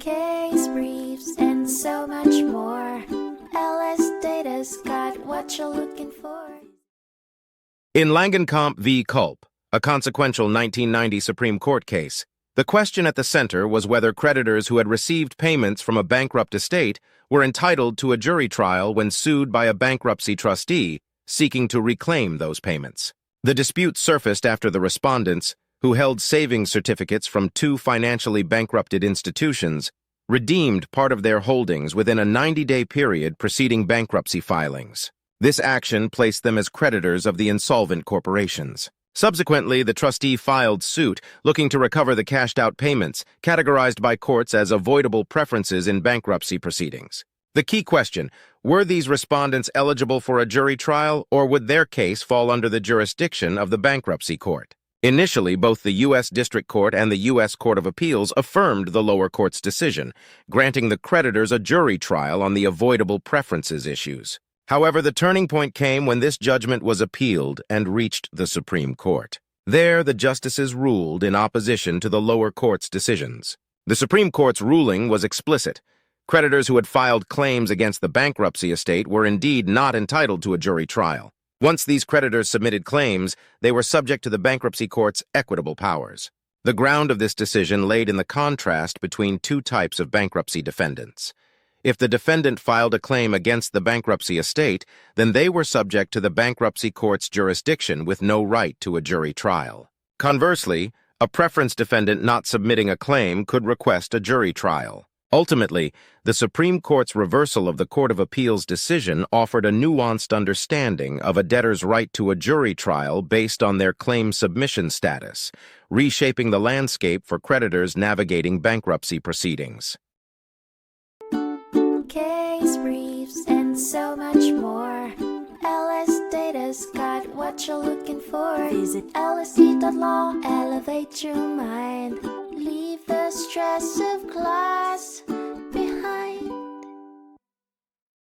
case briefs, and so much more. LSData's got what you're looking for. In Langenkamp v. Culp, a consequential 1990 Supreme Court case, the question at the center was whether creditors who had received payments from a bankrupt estate were entitled to a jury trial when sued by a bankruptcy trustee seeking to reclaim those payments. The dispute surfaced after the respondents, who held savings certificates from two financially bankrupted institutions, redeemed part of their holdings within a 90-day period preceding bankruptcy filings. This action placed them as creditors of the insolvent corporations. Subsequently, the trustee filed suit looking to recover the cashed-out payments, categorized by courts as avoidable preferences in bankruptcy proceedings. The key question: were these respondents eligible for a jury trial, or would their case fall under the jurisdiction of the bankruptcy court? Initially, both the U.S. District Court and the U.S. Court of Appeals affirmed the lower court's decision, granting the creditors a jury trial on the avoidable preferences issues. However, the turning point came when this judgment was appealed and reached the Supreme Court. There, the justices ruled in opposition to the lower court's decisions. The Supreme Court's ruling was explicit. Creditors who had filed claims against the bankruptcy estate were indeed not entitled to a jury trial. Once these creditors submitted claims, they were subject to the bankruptcy court's equitable powers. The ground of this decision laid in the contrast between two types of bankruptcy defendants. If the defendant filed a claim against the bankruptcy estate, then they were subject to the bankruptcy court's jurisdiction with no right to a jury trial. Conversely, a preference defendant not submitting a claim could request a jury trial. Ultimately, the Supreme Court's reversal of the Court of Appeals' decision offered a nuanced understanding of a debtor's right to a jury trial based on their claim submission status, reshaping the landscape for creditors navigating bankruptcy proceedings. Case briefs, and so much more. LSData's got what you're looking for. Visit lsd.law, elevate your mind. Leave the stress of class.